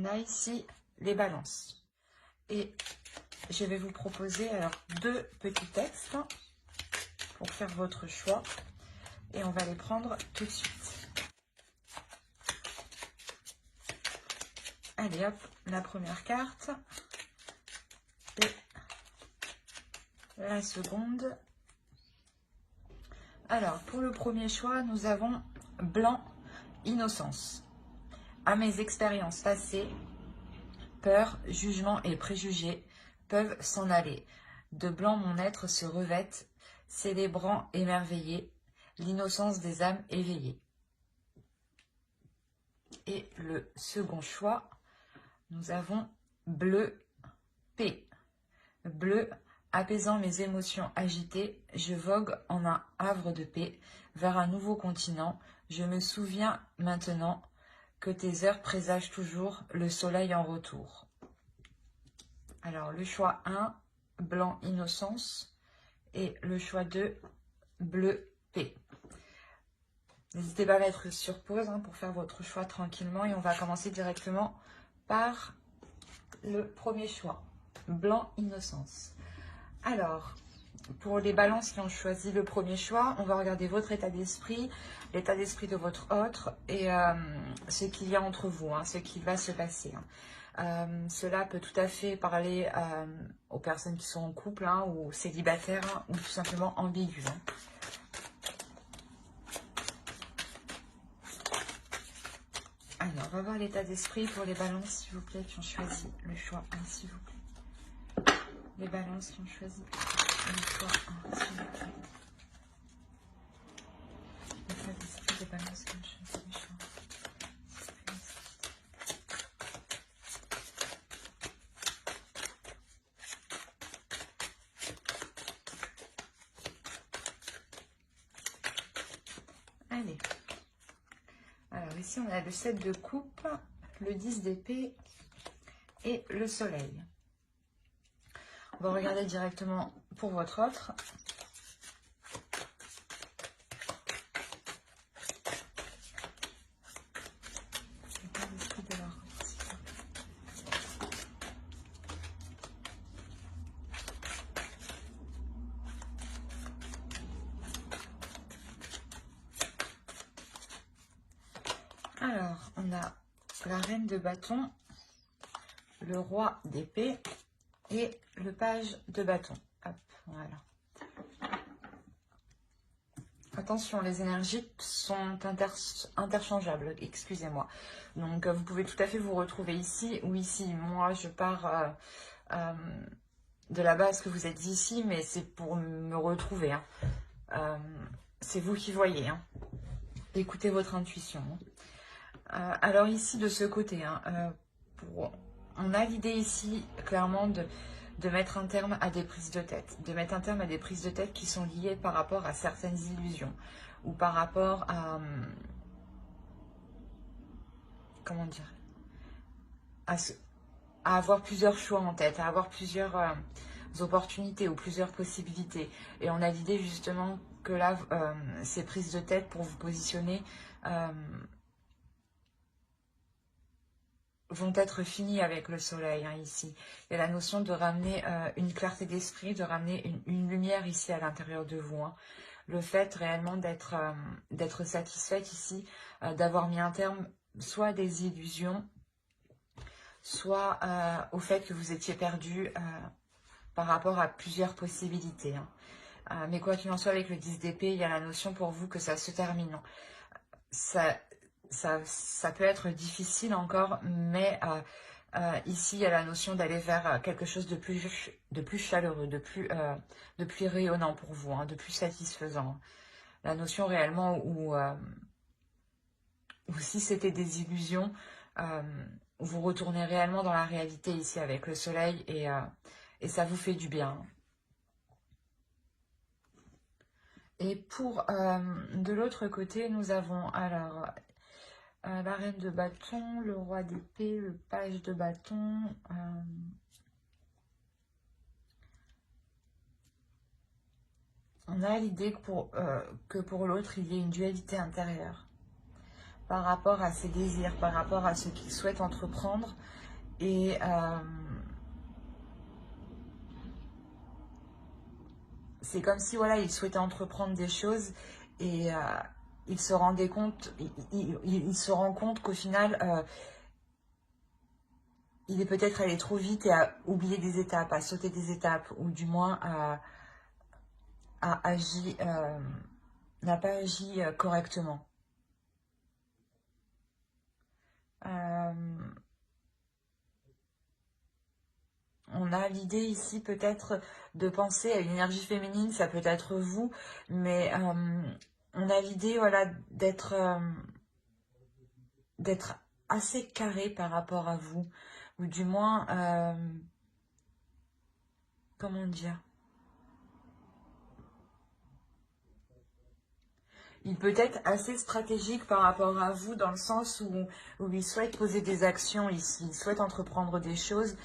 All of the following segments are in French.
on a ici les balances. Et je vais vous proposer alors 2 petits textes pour faire votre choix. Et on va les prendre tout de suite. Allez hop, la première carte. Et la seconde. Alors, pour le premier choix, nous avons blanc, innocence. À mes expériences passées, peur, jugement et préjugés peuvent s'en aller. De blanc mon être se revête, célébrant émerveillé l'innocence des âmes éveillées. Et le second choix, nous avons bleu, paix. Bleu, apaisant mes émotions agitées, je vogue en un havre de paix vers un nouveau continent. Je me souviens maintenant que tes heures présagent toujours le soleil en retour. Alors, le choix 1, blanc, innocence. Et le choix 2, bleu, paix. N'hésitez pas à mettre sur pause pour faire votre choix tranquillement. Et on va commencer directement par le premier choix, blanc, innocence. Alors, pour les balances qui ont choisi le premier choix, on va regarder votre état d'esprit, l'état d'esprit de votre autre et ce qu'il y a entre vous, ce qui va se passer. Cela peut tout à fait parler aux personnes qui sont en couple ou célibataires ou tout simplement ambiguës. Alors, on va voir l'état d'esprit pour les balances, s'il vous plaît, qui ont choisi le choix 1, s'il vous plaît. Les balances qui ont choisi le choix 1, s'il vous plaît. L'état d'esprit des balances qui ont choisi le choix 1. Allez. Alors ici, on a le 7 de coupe, le 10 d'épée et le soleil. On va regarder directement pour votre autre. Alors, on a la reine de bâton, le roi d'épée et le page de bâton. Hop, voilà. Attention, les énergies sont interchangeables, excusez-moi. Donc, vous pouvez tout à fait vous retrouver ici ou ici. Moi, je pars de la base que vous êtes ici, mais c'est pour me retrouver. C'est vous qui voyez. Écoutez votre intuition. Alors ici, de ce côté, on a l'idée ici, clairement, de mettre un terme à des prises de tête. De mettre un terme à des prises de tête qui sont liées par rapport à certaines illusions. Ou par rapport à... comment dire, à avoir plusieurs choix en tête, à avoir plusieurs opportunités ou plusieurs possibilités. Et on a l'idée justement que là, ces prises de tête pour vous positionner vont être finies avec le soleil ici. Il y a la notion de ramener une clarté d'esprit, de ramener une lumière ici à l'intérieur de vous. Le fait réellement d'être satisfaite ici, d'avoir mis un terme soit à des illusions, soit au fait que vous étiez perdu par rapport à plusieurs possibilités. Mais quoi qu'il en soit, avec le 10 d'épée, il y a la notion pour vous que ça se termine. Ça peut être difficile encore, mais ici, il y a la notion d'aller vers quelque chose de plus chaleureux, de plus rayonnant pour vous, de plus satisfaisant. La notion réellement où si c'était des illusions, vous retournez réellement dans la réalité ici avec le soleil et ça vous fait du bien. Et pour de l'autre côté, nous avons alors la reine de bâton, le roi d'épée, le page de bâton. On a l'idée que pour l'autre, il y ait une dualité intérieure. par rapport à ses désirs, par rapport à ce qu'il souhaite entreprendre. Et c'est comme si, voilà, il souhaitait entreprendre des choses et il se rendait compte, il se rend compte qu'au final, il est peut-être allé trop vite et a oublié des étapes, a sauté des étapes, ou du moins a agi, n'a pas agi correctement. On a l'idée ici peut-être de penser à une énergie féminine, ça peut être vous, mais on a l'idée, voilà, d'être assez carré par rapport à vous, ou du moins, comment dire, il peut être assez stratégique par rapport à vous dans le sens où il souhaite poser des actions ici, il souhaite entreprendre des choses,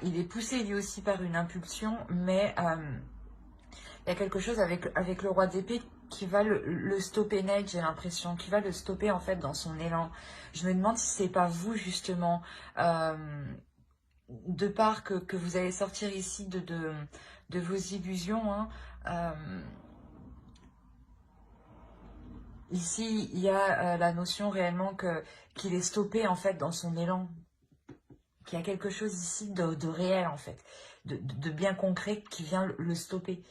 il est poussé lui aussi par une impulsion, mais il y a quelque chose avec le roi d'épée qui va le stopper net, j'ai l'impression, qui va le stopper en fait dans son élan. Je me demande si c'est pas vous justement, de part que vous allez sortir ici de vos illusions, hein, ici, il y a la notion réellement qu'il est stoppé en fait dans son élan, qu'il y a quelque chose ici de réel en fait, de bien concret qui vient le stopper.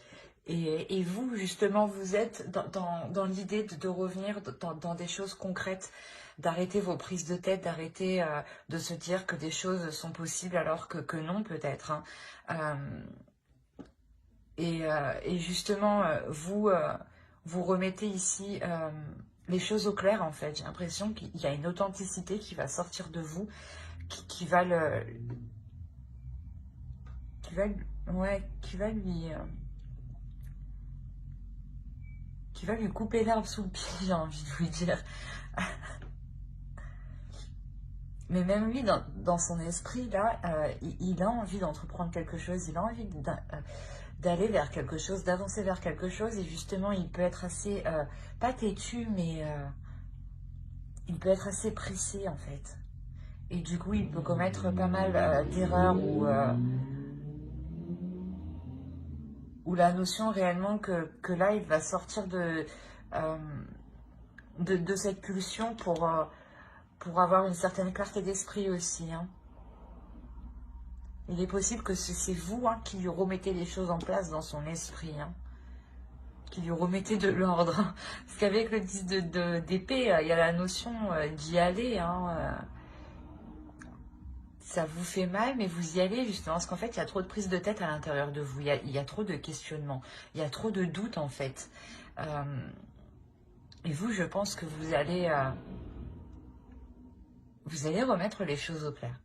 Et vous, justement, vous êtes dans l'idée de revenir dans des choses concrètes, d'arrêter vos prises de tête, d'arrêter de se dire que des choses sont possibles alors que non, peut-être, hein. Et justement, vous remettez ici les choses au clair, en fait. J'ai l'impression qu'il y a une authenticité qui va sortir de vous, qui va ouais, qui va lui couper l'herbe sous le pied, j'ai envie de vous dire. Mais même lui, dans son esprit, là, il a envie d'entreprendre quelque chose, il a envie d'aller vers quelque chose, d'avancer vers quelque chose, et justement, il peut être assez, pas têtu, mais il peut être assez pressé, en fait. Et du coup, il peut commettre pas mal d'erreurs ou la notion réellement que là, il va sortir euh, de cette pulsion pour avoir une certaine clarté d'esprit aussi, hein. Il est possible que c'est vous, hein, qui lui remettez les choses en place dans son esprit, hein, qui lui remettez de l'ordre. Parce qu'avec le 10 d'épée, il y a la notion d'y aller, hein. Ça vous fait mal, mais vous y allez justement, parce qu'en fait, il y a trop de prise de tête à l'intérieur de vous, il y a trop de questionnements, il y a trop de doutes en fait. Et vous, je pense que vous allez remettre les choses au clair.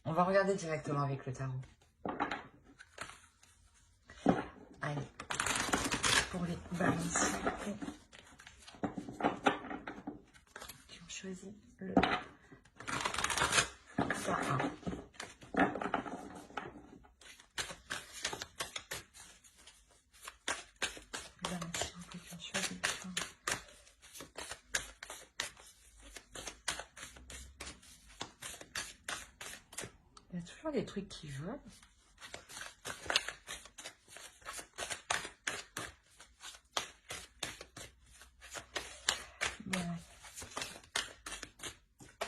On va regarder directement avec le tarot. Allez, pour les balances qui ont choisi le tarot. Il y a toujours des trucs qui volent. Bon.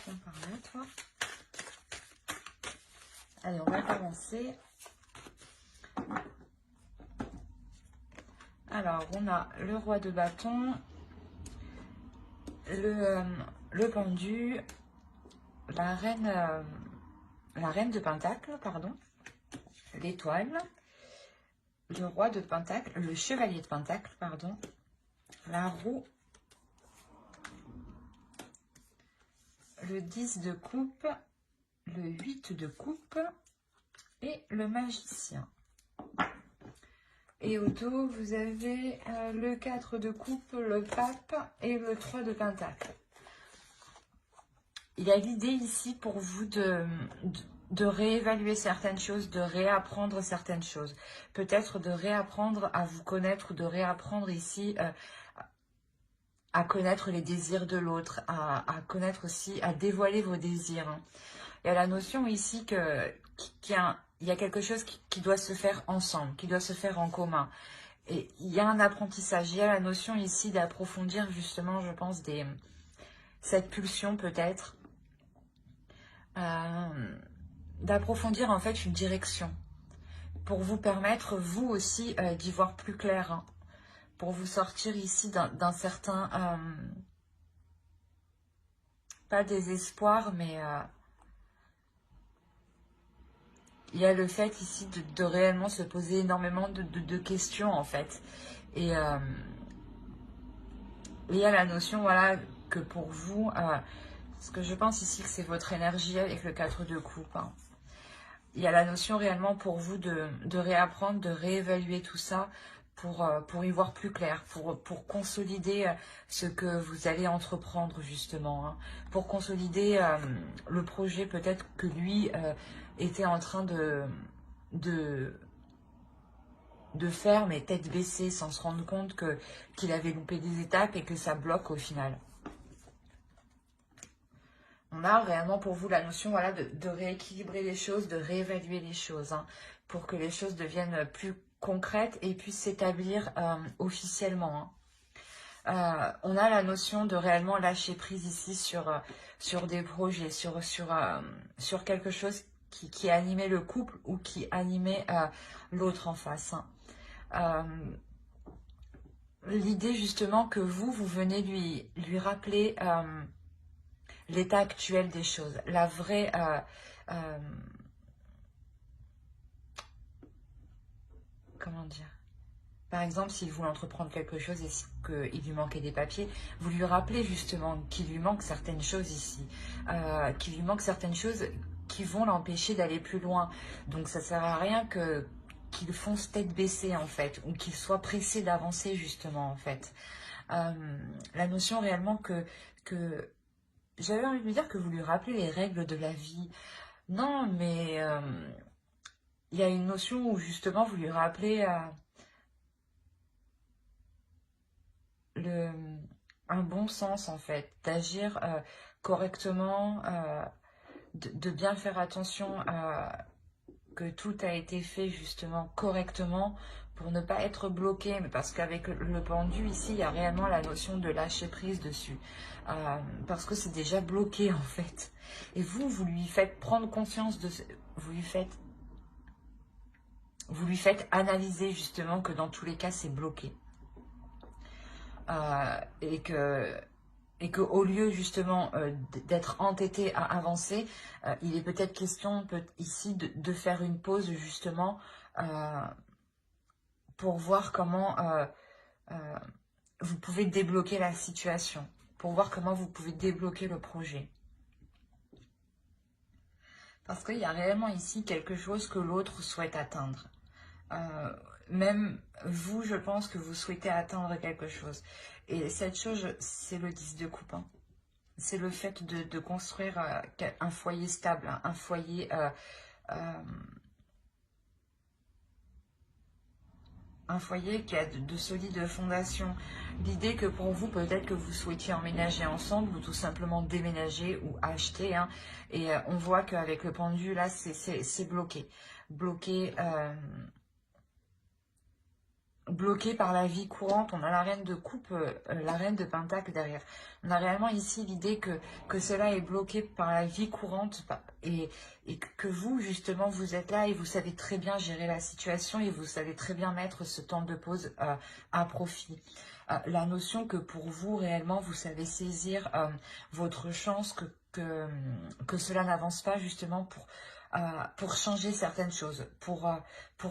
Viens par là, toi. Allez, on va commencer. Alors, on a le roi de bâton, le pendu, la reine de pentacle, pardon, l'étoile, le roi de pentacle, le chevalier de pentacle, pardon, la roue, le 10 de coupe, le 8 de coupe et le magicien. Et au dos, vous avez le 4 de coupe, le pape et le 3 de pentacle. Il y a l'idée ici pour vous de réévaluer certaines choses, de réapprendre certaines choses. Peut-être de réapprendre à vous connaître, ou de réapprendre ici à connaître les désirs de l'autre, à connaître aussi, à dévoiler vos désirs. Hein. Il y a la notion ici il y a quelque chose qui doit se faire ensemble, qui doit se faire en commun. Et il y a un apprentissage, il y a la notion ici d'approfondir justement, je pense, cette pulsion peut-être, d'approfondir en fait une direction, pour vous permettre, vous aussi, d'y voir plus clair, hein, pour vous sortir ici d'un certain, pas désespoir, mais il y a le fait ici de réellement se poser énormément de questions, en fait. Et il y a la notion, voilà, que pour vous, parce que je pense ici que c'est votre énergie avec le 4 de coupe, hein. Il y a la notion réellement pour vous de réapprendre, de réévaluer tout ça pour y voir plus clair, pour consolider ce que vous allez entreprendre justement, hein, pour consolider le projet peut-être que lui était en train de faire, mais tête baissée, sans se rendre compte qu'il avait loupé des étapes et que ça bloque au final. On a réellement pour vous la notion, voilà, de rééquilibrer les choses, de réévaluer les choses, hein, pour que les choses deviennent plus concrètes et puissent s'établir officiellement. Hein. On a la notion de réellement lâcher prise ici sur des projets, sur quelque chose qui animait le couple ou qui animait l'autre en face. Hein. L'idée justement que vous venez lui rappeler l'état actuel des choses, la vraie... comment dire? Par exemple, s'il voulait entreprendre quelque chose et qu'il lui manquait des papiers, vous lui rappelez justement qu'il lui manque certaines choses ici, qu'il lui manque certaines choses qui vont l'empêcher d'aller plus loin. Donc ça ne sert à rien qu'il fonce tête baissée en fait, ou qu'il soit pressé d'avancer justement en fait. La notion réellement que j'avais envie de lui dire que vous lui rappelez les règles de la vie. Non, mais il y a une notion où justement vous lui rappelez un bon sens en fait, d'agir correctement, de bien faire attention à que tout a été fait justement correctement pour ne pas être bloqué, mais parce qu'avec le pendu ici, il y a réellement la notion de lâcher prise dessus, parce que c'est déjà bloqué en fait. Et vous lui faites prendre conscience de vous lui faites analyser justement que dans tous les cas c'est bloqué, et que au lieu justement d'être entêté à avancer, il est peut-être question ici de faire une pause justement pour voir comment vous pouvez débloquer la situation, pour voir comment vous pouvez débloquer le projet. Parce qu'il y a réellement ici quelque chose que l'autre souhaite atteindre. Même vous, je pense que vous souhaitez atteindre quelque chose. Et cette chose, c'est le 10 de coupe. Hein. C'est le fait de construire un foyer stable, un foyer qui a de solides fondations. L'idée que pour vous, peut-être que vous souhaitiez emménager ensemble ou tout simplement déménager ou acheter. Hein, et on voit qu'avec le pendu, là, c'est bloqué. Bloqué par la vie courante. On a la reine de coupe, la reine de pentacle derrière. On a réellement ici l'idée que cela est bloqué par la vie courante et que vous, justement, vous êtes là et vous savez très bien gérer la situation et vous savez très bien mettre ce temps de pause à profit. La notion que pour vous, réellement, vous savez saisir votre chance, que cela n'avance pas justement pour changer certaines choses, pour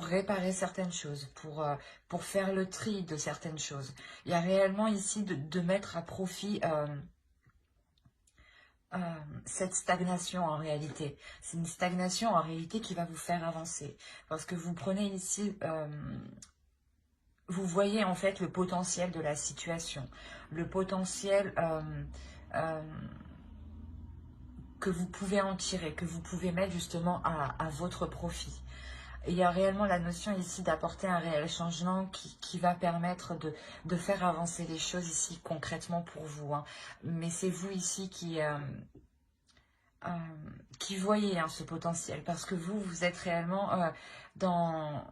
réparer certaines choses, pour faire le tri de certaines choses. Il y a réellement ici de mettre à profit cette stagnation en réalité. C'est une stagnation en réalité qui va vous faire avancer. Parce que vous prenez ici... vous voyez en fait le potentiel de la situation, le potentiel que vous pouvez en tirer, que vous pouvez mettre justement à votre profit. il y a réellement la notion ici d'apporter un réel changement qui va permettre de faire avancer les choses ici concrètement pour vous, hein. Mais c'est vous ici qui voyez, hein, ce potentiel, parce que vous êtes réellement dans...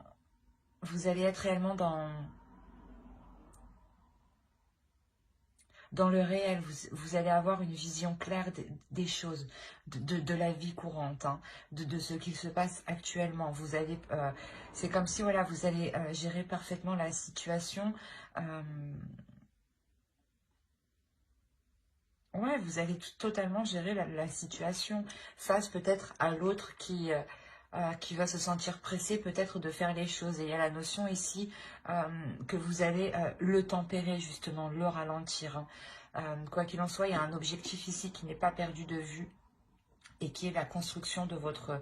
Vous allez être réellement dans le réel, vous allez avoir une vision claire des choses, de la vie courante, hein, de ce qu'il se passe actuellement. Vous allez, c'est comme si voilà, vous allez gérer parfaitement la situation. euh, ouais, vous allez totalement gérer la situation face peut-être à l'autre qui va se sentir pressé peut-être de faire les choses. Et il y a la notion ici que vous allez le tempérer justement, le ralentir, hein. Quoi qu'il en soit, il y a un objectif ici qui n'est pas perdu de vue et qui est la construction de votre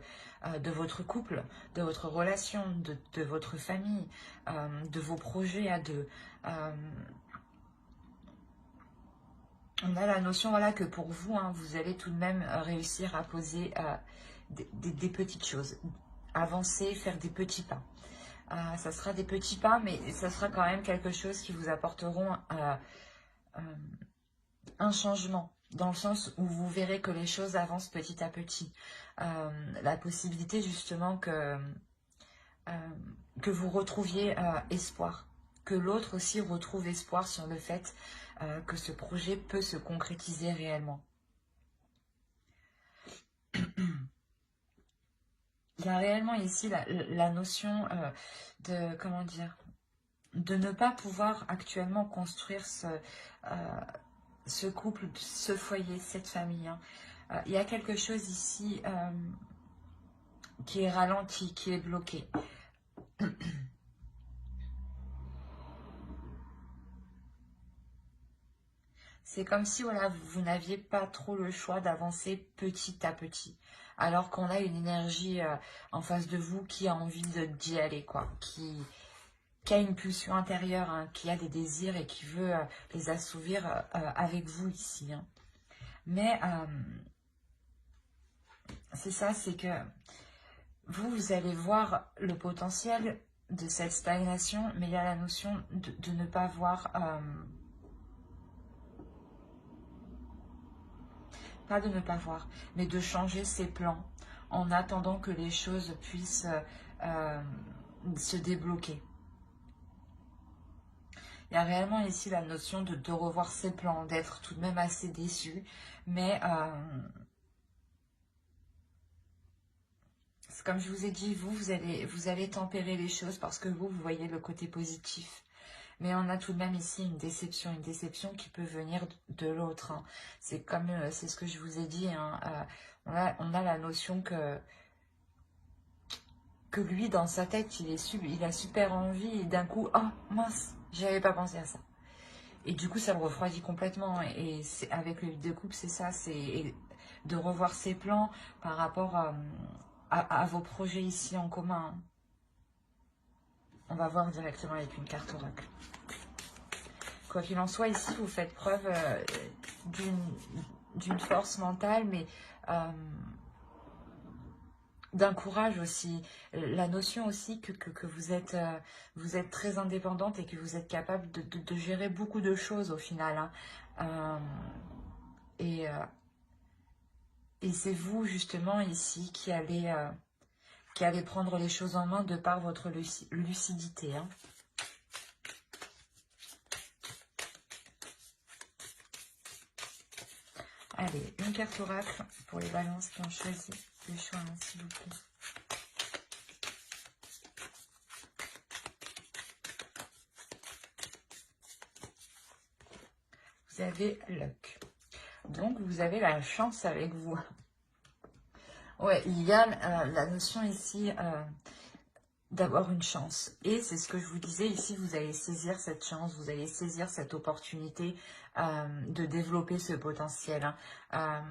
couple, de votre relation, de votre famille, de vos projets à deux. On a la notion voilà, que pour vous, hein, vous allez tout de même réussir à poser des petites choses, avancer, faire des petits pas. Ça sera des petits pas, mais ça sera quand même quelque chose qui vous apporteront un changement, dans le sens où vous verrez que les choses avancent petit à petit. La possibilité justement que vous retrouviez espoir, que l'autre aussi retrouve espoir sur le fait que ce projet peut se concrétiser réellement. Il y a réellement ici la notion de, comment dire, de ne pas pouvoir actuellement construire ce couple, ce foyer, cette famille, hein. Il y a quelque chose ici qui est ralenti, qui est bloqué. C'est comme si voilà, vous n'aviez pas trop le choix d'avancer petit à petit. Alors qu'on a une énergie en face de vous qui a envie d'y aller, quoi. Qui a une pulsion intérieure, hein, qui a des désirs et qui veut les assouvir avec vous ici, hein. Mais c'est ça, c'est que vous allez voir le potentiel de cette stagnation, mais il y a la notion de ne pas voir... pas de ne pas voir, mais de changer ses plans en attendant que les choses puissent se débloquer. Il y a réellement ici la notion de revoir ses plans, d'être tout de même assez déçu, mais comme je vous ai dit, vous allez tempérer les choses parce que vous voyez le côté positif. Mais on a tout de même ici une déception qui peut venir de l'autre, hein. C'est comme, c'est ce que je vous ai dit, hein, on a la notion que lui, dans sa tête, il a super envie et d'un coup, oh mince, j'avais pas pensé à ça. Et du coup, ça le refroidit complètement. Et avec le 8 de coupe, c'est ça, c'est de revoir ses plans par rapport à vos projets ici en commun, hein. On va voir directement avec une carte oracle. Quoi qu'il en soit, ici, vous faites preuve d'une force mentale, mais d'un courage aussi. La notion aussi que vous êtes très indépendante et que vous êtes capable de gérer beaucoup de choses au final, hein. Et c'est vous, justement, ici, qui allez prendre les choses en main de par votre lucidité, hein. Allez, une carte oracle pour les balances qui ont choisi le choix, hein, s'il vous plaît. Vous avez luck. Donc, vous avez la chance avec vous. Ouais, il y a la notion ici d'avoir une chance. Et c'est ce que je vous disais ici, vous allez saisir cette chance, vous allez saisir cette opportunité de développer ce potentiel, hein.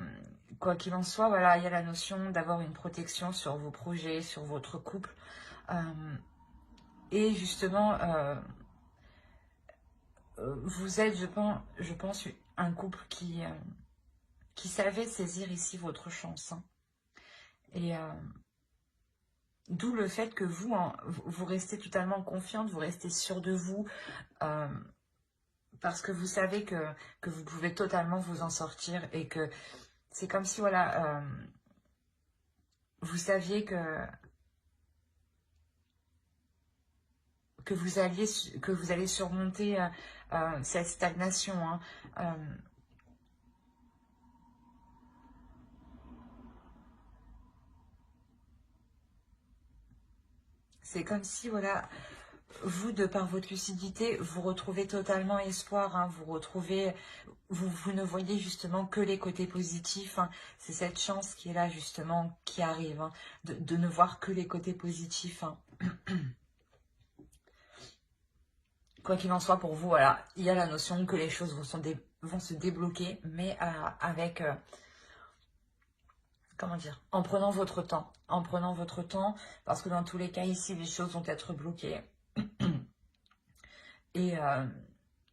Quoi qu'il en soit, voilà, il y a la notion d'avoir une protection sur vos projets, sur votre couple. Et justement, vous êtes, je pense, un couple qui savait saisir ici votre chance, hein. Et D'où le fait que vous, hein, vous restez totalement confiante, vous restez sûre de vous, parce que vous savez que vous pouvez totalement vous en sortir et que c'est comme si, voilà, vous saviez que vous allez surmonter cette stagnation, hein. C'est comme si, voilà, vous, de par votre lucidité, vous retrouvez totalement espoir, hein, vous ne voyez justement que les côtés positifs, hein. C'est cette chance qui est là, justement, qui arrive, hein, de ne voir que les côtés positifs, hein. Quoi qu'il en soit, pour vous, voilà, il y a la notion que les choses vont se débloquer, mais avec... comment dire, en prenant votre temps. En prenant votre temps, parce que dans tous les cas, ici, les choses vont être bloquées. Et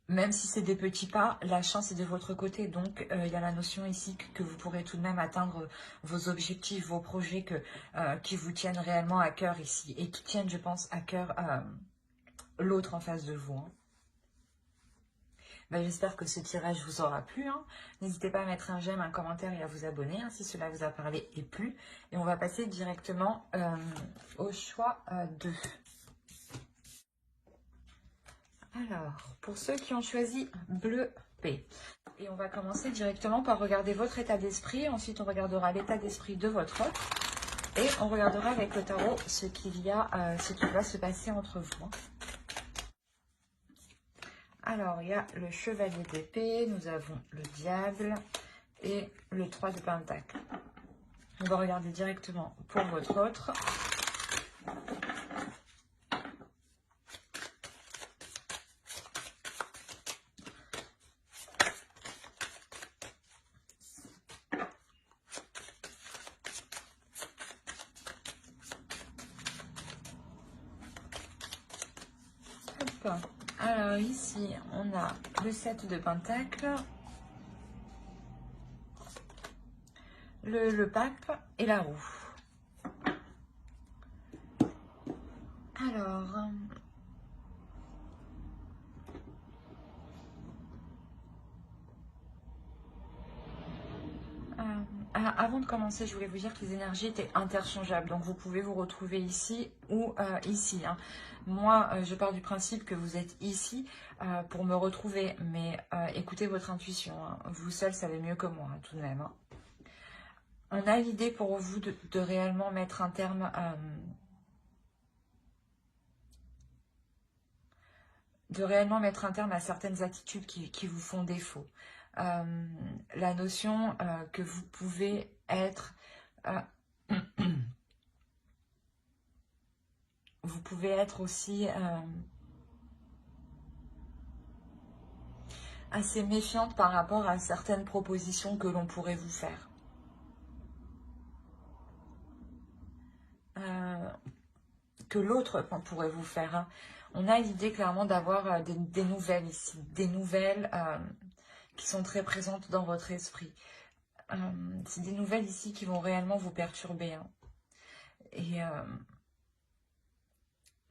même si c'est des petits pas, la chance est de votre côté. Donc, il y a la notion ici que vous pourrez tout de même atteindre vos objectifs, vos projets qui vous tiennent réellement à cœur ici. Et qui tiennent, je pense, à cœur l'autre en face de vous, hein. Ben, j'espère que ce tirage vous aura plu, hein. N'hésitez pas à mettre un j'aime, un commentaire et à vous abonner, hein, si cela vous a parlé et plu. Et on va passer directement au choix 2. Alors, pour ceux qui ont choisi bleu P, et on va commencer directement par regarder votre état d'esprit. Ensuite, on regardera l'état d'esprit de votre autre. Et on regardera avec le tarot ce qui va se passer entre vous, hein. Alors, il y a le chevalier d'épée, nous avons le diable et le 3 de pentacle. On va regarder directement pour votre autre. Hop. Alors ici, on a le 7 de pentacle, le pape et la roue. Alors, avant de commencer, je voulais vous dire que les énergies étaient interchangeables. Donc, vous pouvez vous retrouver ici ou ici, hein. Moi, je pars du principe que vous êtes ici pour me retrouver. Mais écoutez votre intuition, hein. Vous seul savez mieux que moi, hein, tout de même, hein. On a l'idée pour vous de réellement mettre un terme à certaines attitudes qui vous font défaut. La notion que vous pouvez être vous pouvez être aussi assez méfiante par rapport à certaines propositions que l'on pourrait vous faire. Que l'autre pourrait vous faire, hein. On a l'idée clairement d'avoir des nouvelles ici, des nouvelles qui sont très présentes dans votre esprit. C'est des nouvelles ici qui vont réellement vous perturber, hein. Et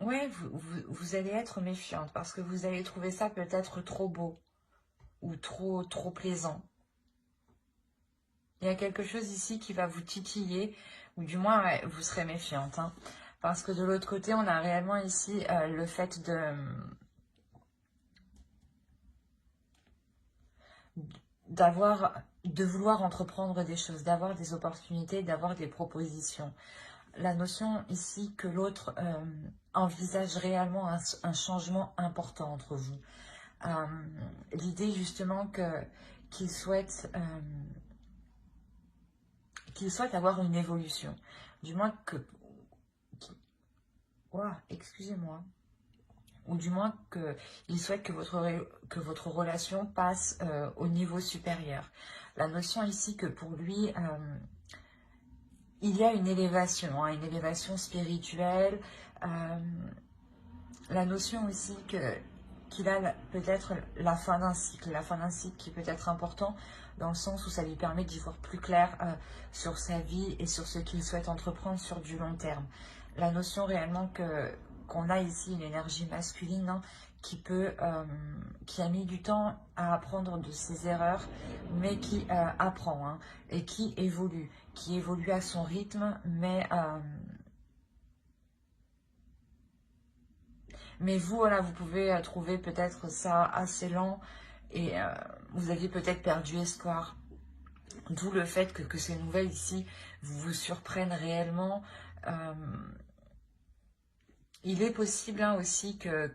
ouais, vous allez être méfiante parce que vous allez trouver ça peut-être trop beau ou trop plaisant. Il y a quelque chose ici qui va vous titiller, ou du moins ouais, vous serez méfiante, hein. Parce que de l'autre côté, on a réellement ici le fait de vouloir entreprendre des choses, d'avoir des opportunités, d'avoir des propositions. La notion ici que l'autre envisage réellement un changement important entre vous. L'idée justement qu'il souhaite avoir une évolution. Du moins excusez-moi. Ou du moins qu'il souhaite que votre relation passe au niveau supérieur. La notion ici que pour lui, il y a une élévation, hein, une élévation spirituelle. La notion aussi qu'il a peut-être la fin d'un cycle qui peut être important dans le sens où ça lui permet d'y voir plus clair sur sa vie et sur ce qu'il souhaite entreprendre sur du long terme. la notion réellement qu'on a ici une énergie masculine, hein, qui a mis du temps à apprendre de ses erreurs, mais qui apprend, hein, et qui évolue à son rythme, mais vous, voilà, vous pouvez trouver peut-être ça assez lent, et vous aviez peut-être perdu espoir. D'où le fait que ces nouvelles ici vous surprennent réellement. Il est possible, hein, aussi que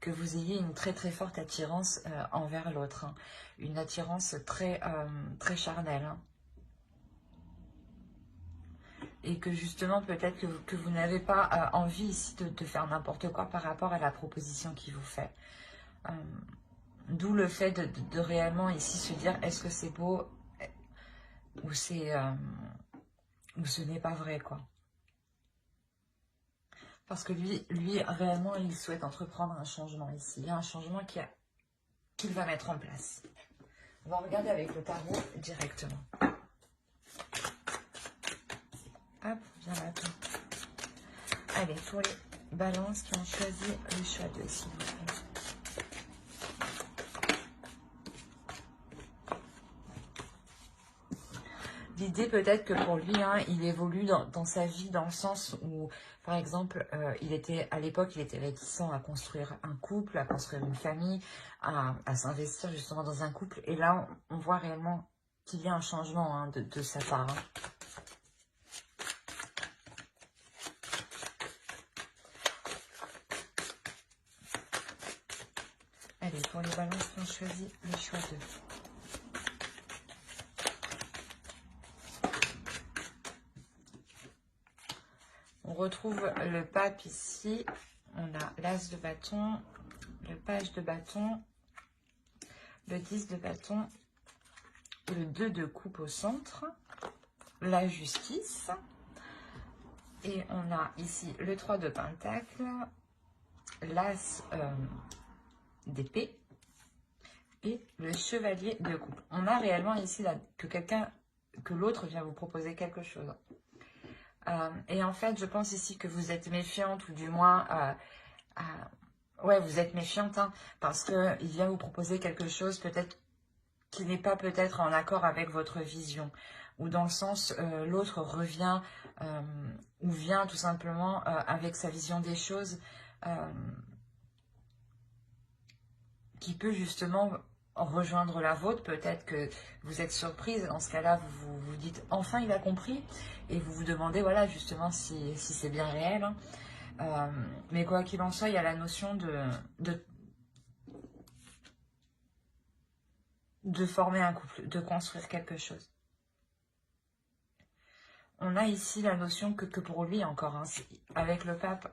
vous ayez une très très forte attirance envers l'autre, hein. Une attirance très, très charnelle, hein. Et que justement peut-être que vous n'avez pas envie ici de faire n'importe quoi par rapport à la proposition qu'il vous fait. D'où le fait de réellement ici se dire, est-ce que c'est beau ou ou ce n'est pas vrai, quoi. Parce que lui réellement, il souhaite entreprendre un changement ici. Il y a un changement qu'il va mettre en place. On va regarder avec le tarot directement. Hop, viens là-dedans. Allez, pour les balances qui ont choisi le choix 2, s'il vous plaît. L'idée peut-être que pour lui, hein, il évolue dans sa vie dans le sens où, par exemple, à l'époque, il était réticent à construire un couple, à construire une famille, à s'investir justement dans un couple. Et là, on voit réellement qu'il y a un changement, hein, de sa part, hein. Allez, pour les balances qui ont choisi le choix 2. On retrouve le pape ici. On a l'as de bâton, le page de bâton, le 10 de bâton, le 2 de coupe au centre, la justice. Et on a ici le 3 de pentacle, l'as d'épée et le chevalier de coupe. On a réellement ici là, que l'autre vient vous proposer quelque chose. Et en fait, je pense ici que vous êtes méfiante, ou du moins, ouais, vous êtes méfiante, hein, parce qu'il vient vous proposer quelque chose peut-être qui n'est pas peut-être en accord avec votre vision, ou dans le sens, l'autre revient, ou vient tout simplement avec sa vision des choses, qui peut justement rejoindre la vôtre. Peut-être que vous êtes surprise, dans ce cas-là, vous dites « enfin il a compris » et vous vous demandez, voilà, justement, si c'est bien réel, hein. Mais quoi qu'il en soit, il y a la notion de former un couple, de construire quelque chose. On a ici la notion que pour lui encore, hein, avec le pape,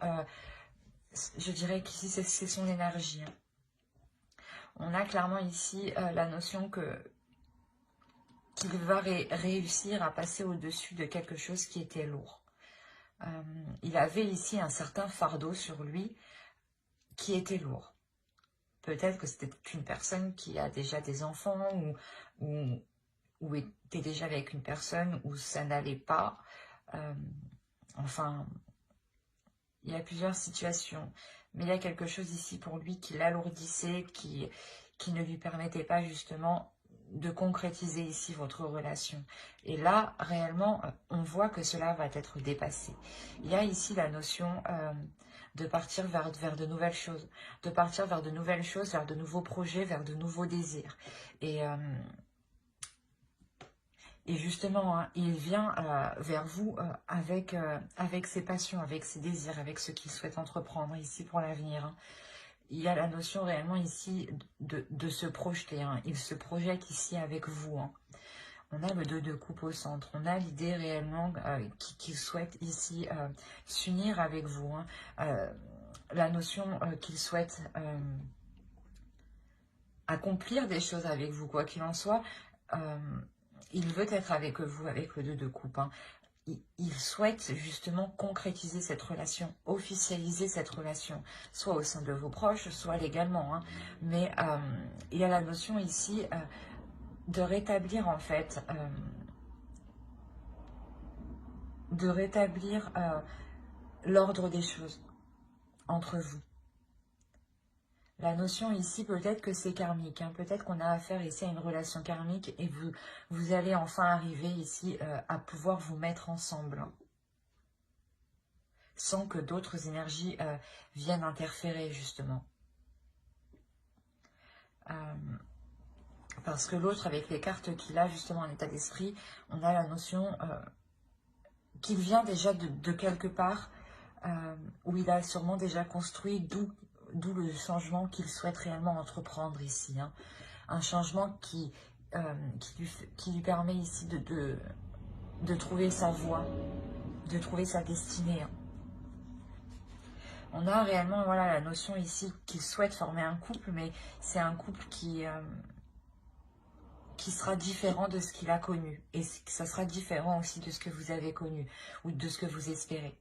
je dirais qu'ici c'est son énergie, hein. On a clairement ici la notion qu'il va réussir à passer au-dessus de quelque chose qui était lourd. Il avait ici un certain fardeau sur lui qui était lourd. Peut-être que c'était une personne qui a déjà des enfants ou était déjà avec une personne où ça n'allait pas. Enfin, il y a plusieurs situations. Mais il y a quelque chose ici pour lui qui l'alourdissait, qui ne lui permettait pas justement de concrétiser ici votre relation. Et là, réellement, on voit que cela va être dépassé. Il y a ici la notion de partir vers de nouvelles choses, de partir vers de nouvelles choses, vers de nouveaux projets, vers de nouveaux désirs. Et justement, hein, il vient vers vous avec ses passions, avec ses désirs, avec ce qu'il souhaite entreprendre ici pour l'avenir, hein. Il y a la notion réellement ici de se projeter, hein. Il se projette ici avec vous, hein. On a le 2 de coupe au centre. On a l'idée réellement qu'il souhaite ici s'unir avec vous, hein. La notion qu'il souhaite accomplir des choses avec vous, quoi qu'il en soit. Il veut être avec vous, avec le 2 de coupe, hein. Il souhaite justement concrétiser cette relation, officialiser cette relation, soit au sein de vos proches, soit légalement, hein. Mais il y a la notion ici de rétablir en fait, l'ordre des choses entre vous. La notion ici, peut-être que c'est karmique, hein. Peut-être qu'on a affaire ici à une relation karmique et vous allez enfin arriver ici à pouvoir vous mettre ensemble, hein, sans que d'autres énergies viennent interférer, justement. Parce que l'autre, avec les cartes qu'il a justement en état d'esprit, on a la notion qu'il vient déjà de quelque part où il a sûrement déjà construit, d'où le changement qu'il souhaite réellement entreprendre ici, hein. Un changement qui lui permet ici de trouver sa voie, de trouver sa destinée, hein. On a réellement, voilà, la notion ici qu'il souhaite former un couple, mais c'est un couple qui sera différent de ce qu'il a connu. Et ça sera différent aussi de ce que vous avez connu, ou de ce que vous espérez.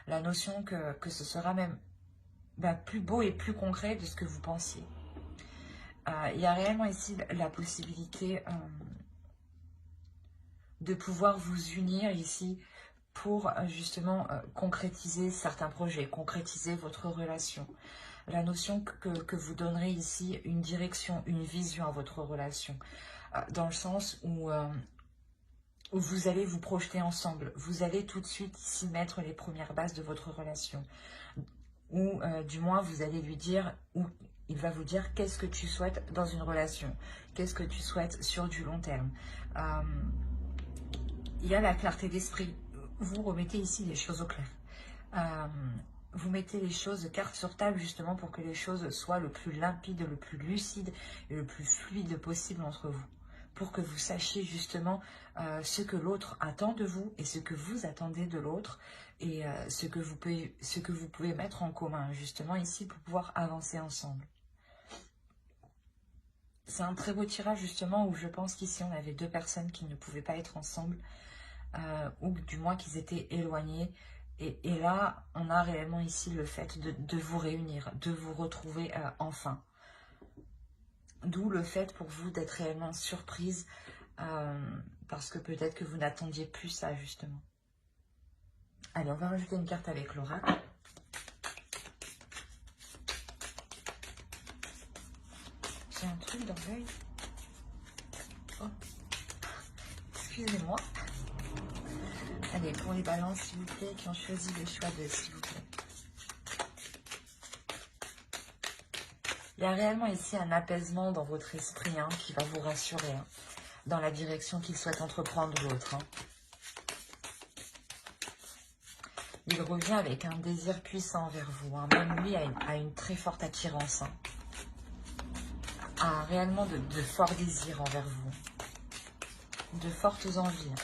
La notion que ce sera même plus beau et plus concret de ce que vous pensiez. Il y a réellement ici la possibilité de pouvoir vous unir ici pour justement concrétiser certains projets, concrétiser votre relation. La notion que vous donnerez ici une direction, une vision à votre relation, dans le sens où vous allez vous projeter ensemble. Vous allez tout de suite ici mettre les premières bases de votre relation. Ou du moins vous allez lui dire, ou il va vous dire qu'est-ce que tu souhaites dans une relation, qu'est-ce que tu souhaites sur du long terme. Il y a la clarté d'esprit. Vous remettez ici les choses au clair. Vous mettez les choses carte sur table justement pour que les choses soient le plus limpide, le plus lucide et le plus fluide possible entre vous. Pour que vous sachiez justement ce que l'autre attend de vous et ce que vous attendez de l'autre et ce que vous pouvez mettre en commun justement ici pour pouvoir avancer ensemble. C'est un très beau tirage justement où je pense qu'ici on avait deux personnes qui ne pouvaient pas être ensemble ou du moins qu'ils étaient éloignés. Et là, on a réellement ici le fait de vous réunir, de vous retrouver enfin. D'où le fait pour vous d'être réellement surprise, parce que peut-être que vous n'attendiez plus ça, justement. Allez, on va rajouter une carte avec l'oracle. J'ai un truc dans l'œil. Oh. Excusez-moi. Allez, pour les balances, s'il vous plaît, qui ont choisi le choix de s'il vous plaît. Il y a réellement ici un apaisement dans votre esprit hein, qui va vous rassurer hein, dans la direction qu'il souhaite entreprendre l'autre. Hein. Il revient avec un désir puissant envers vous. Hein. Même lui a une très forte attirance. Hein. A réellement de forts désirs envers vous. De fortes envies. Hein.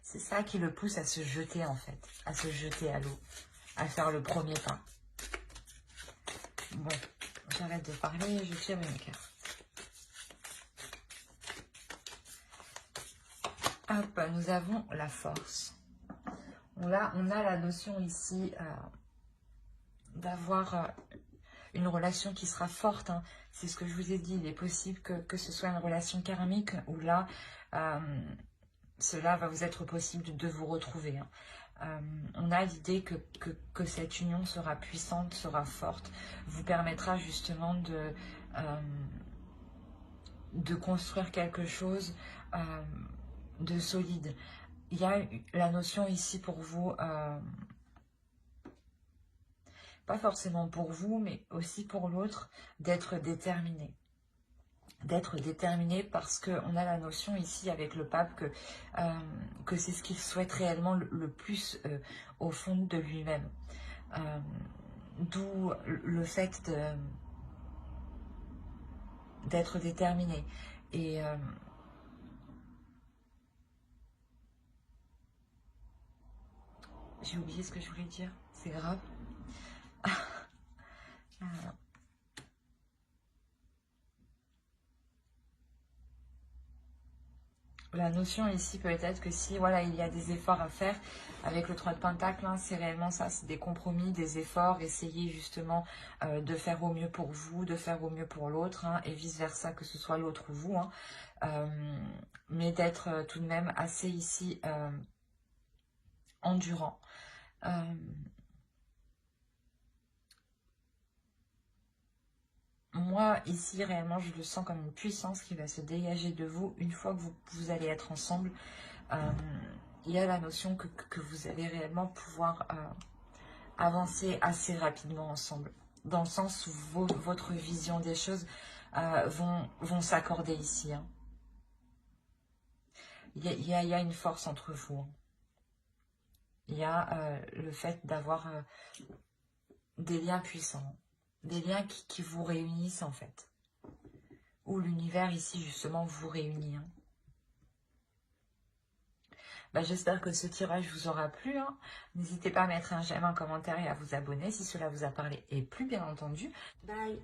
C'est ça qui le pousse à se jeter en fait. À se jeter à l'eau. À faire le premier pas. Bon, j'arrête de parler, je tire une carte. Hop, nous avons la force. Là, on a la notion ici d'avoir une relation qui sera forte. Hein. C'est ce que je vous ai dit. Il est possible que ce soit une relation karmique où là, cela va vous être possible de vous retrouver. Hein. On a l'idée que cette union sera puissante, sera forte, vous permettra justement de construire quelque chose de solide. Il y a la notion ici pour vous, pas forcément pour vous, mais aussi pour l'autre, d'être déterminé. D'être déterminé parce qu'on a la notion ici avec le pape que c'est ce qu'il souhaite réellement le plus au fond de lui-même. D'où le fait d'être déterminé. Et j'ai oublié ce que je voulais dire, c'est grave. La notion ici peut-être que si voilà il y a des efforts à faire avec le 3 de Pentacle, hein, c'est réellement ça, c'est des compromis, des efforts, essayer justement de faire au mieux pour vous, de faire au mieux pour l'autre, hein, et vice versa que ce soit l'autre ou vous, hein, mais d'être tout de même assez ici endurant. Moi, ici, réellement, je le sens comme une puissance qui va se dégager de vous une fois que vous allez être ensemble. Il y a la notion que vous allez réellement pouvoir avancer assez rapidement ensemble. Dans le sens où votre vision des choses vont s'accorder ici. Hein. Il y a une force entre vous. Hein. Il y a le fait d'avoir des liens puissants. Des liens qui vous réunissent en fait. Où l'univers ici justement vous réunit. Hein. Bah, j'espère que ce tirage vous aura plu. Hein. N'hésitez pas à mettre un j'aime, un commentaire et à vous abonner si cela vous a parlé et plu bien entendu. Bye.